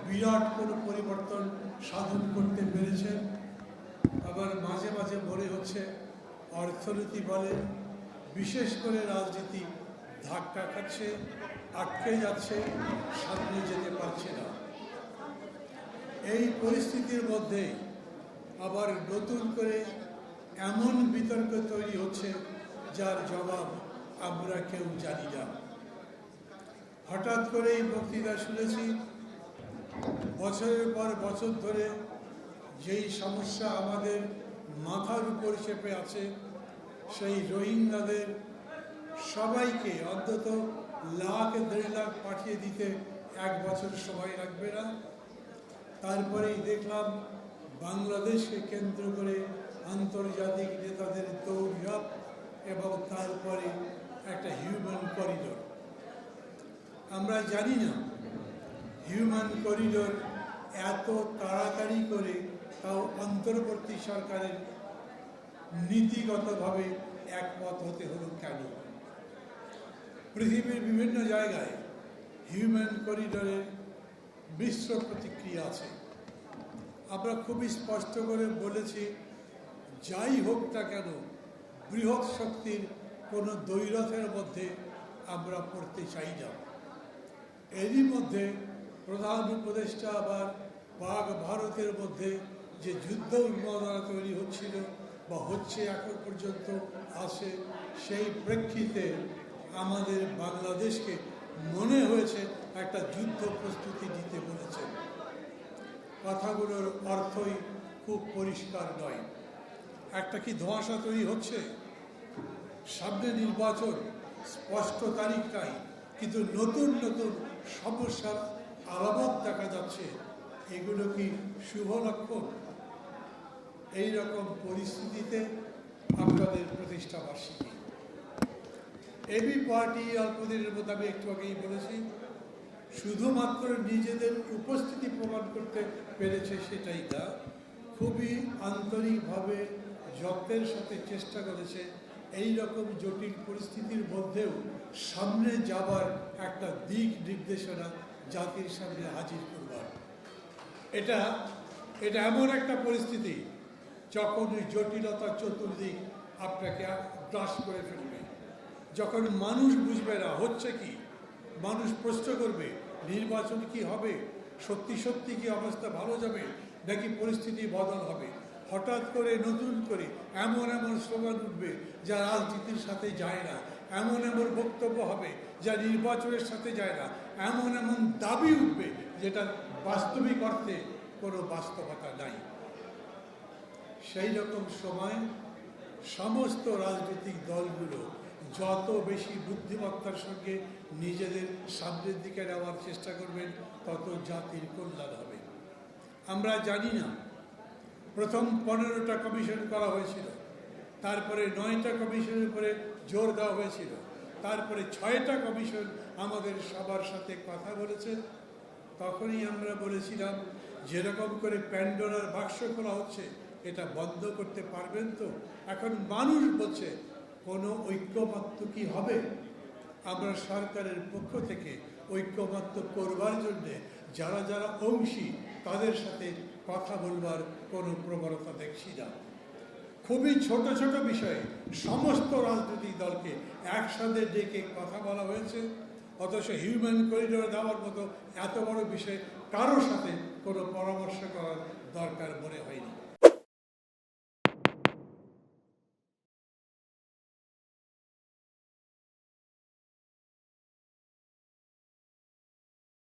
বিরাট কোনো পরিবর্তন সাধন করতে পেরেছেন। আবার মাঝে মাঝে মনে হচ্ছে অর্থনীতি বলে, বিশেষ করে রাজনীতি ধাক্কা খাচ্ছে, আটকে যাচ্ছে, সামনে যেতে পারছে না। এই পরিস্থিতির মধ্যে আবার নতুন করে এমন বিতর্ক তৈরি হচ্ছে যার জবাব আমরা কেউ জানি না। হঠাৎ করে এই বক্তৃতা শুনেছি, বছরের পর বছর ধরে যেই সমস্যা আমাদের মাথার উপর চেপে আছে, সেই রোহিঙ্গাদের সবাইকে অন্তত 1,00,000-1.5 লাখ পাঠিয়ে দিতে 1 বছর সময় লাগবে না। তারপরেই দেখলাম বাংলাদেশকে কেন্দ্র করে আন্তর্জাতিক নেতাদের দৌড়ঝাঁপ এবং তারপরে একটা হিউম্যান করিডোর। আমরা জানি না হিউম্যান করিডোর এত তাড়াতাড়ি করে, তাও অন্তর্বর্তী সরকারের নীতিগতভাবে একমত হতে হলো কেন। পৃথিবীর বিভিন্ন জায়গায় হিউম্যান করিডোরের মিশ্র প্রতিক্রিয়া আছে। আমরা খুবই স্পষ্ট করে বলেছি, যাই হোক না কেন বৃহৎ শক্তির কোনো দ্বৈরথের মধ্যে আমরা পড়তে চাই না। এরই মধ্যে প্রধান উপদেষ্টা আবার পাক ভারতের মধ্যে যে যুদ্ধ উন্মাদনা তৈরি হচ্ছিল বা হচ্ছে এখন পর্যন্ত আসে, সেই প্রেক্ষিতে আমাদের বাংলাদেশকে মনে হয়েছে একটা যুদ্ধ প্রস্তুতি দিতে বলেছেন। কথাগুলোর অর্থই খুব পরিষ্কার নয়। একটা কি ধোঁয়াশা তৈরি হচ্ছে? সামনে নির্বাচন, স্পষ্ট তারিখ নাই, কিন্তু নতুন নতুন সমস্যার আলামত দেখা যাচ্ছে। এগুলো কি শুভ লক্ষণ? এইরকম পরিস্থিতিতে আপনাদের প্রতিষ্ঠা বার্ষিকী, এবি পার্টি অল্পদিনের মধ্যে, আমি একটু আগেই বলেছি, শুধুমাত্র নিজেদের উপস্থিতি প্রমাণ করতে পেরেছে সেটাই না, খুবই আন্তরিকভাবে যত্নের সাথে চেষ্টা করেছে এই রকম জটিল পরিস্থিতির মধ্যেও সামনে যাবার একটা দিক নির্দেশনা জাতির সামনে হাজির করবার। এটা এমন একটা পরিস্থিতি যখন জটিলতা চতুর্দিক আপনাকে গ্রাস করে ফেলবে, যখন মানুষ বুঝবে না হচ্ছে কি, মানুষ প্রশ্ন করবে নির্বাচন কি হবে, সত্যি সত্যি কি অবস্থা ভালো যাবে নাকি পরিস্থিতি বদল হবে। হঠাৎ করে নতুন করে এমন এমন স্লোগান উঠবে যা রাজনীতির সাথে যায় না, এমন এমন বক্তব্য হবে যা নির্বাচনের সাথে যায় না, এমন এমন দাবি উঠবে যেটা বাস্তবিক অর্থে কোনো বাস্তবতা নাই। সেই রকম সময় সমস্ত রাজনৈতিক দলগুলো যত বেশি বুদ্ধিমত্তার সঙ্গে নিজেদের সামনের দিকে নেওয়ার চেষ্টা করবেন, তত জাতির কল্যাণ হবে। আমরা জানি না, প্রথম 15টা কমিশন করা হয়েছিল, তারপরে 9টা কমিশনের উপরে জোর দেওয়া হয়েছিল, তারপরে 6টা কমিশন আমাদের সবার সাথে কথা বলেছে। তখনই আমরা বলেছিলাম, যেরকম করে প্যান্ডোরার বাক্স খোলা হচ্ছে, এটা বন্ধ করতে পারবেন তো? এখন মানুষ বলছে কোনো ঐক্যমত্য কি হবে? আমরা সরকারের পক্ষ থেকে ঐক্যমত্য করবার জন্যে যারা যারা অংশী তাদের সাথে কথা বলবার কোনো প্রবণতা দেখছি না। খুবই ছোট ছোট বিষয়ে সমস্ত রাজনৈতিক দলকে একসাথে ডেকে কথা বলা হয়েছে, অথচ হিউম্যান করিডোর দেওয়ার মতো এত বড় বিষয়ে কারোর সাথে কোনো পরামর্শ করার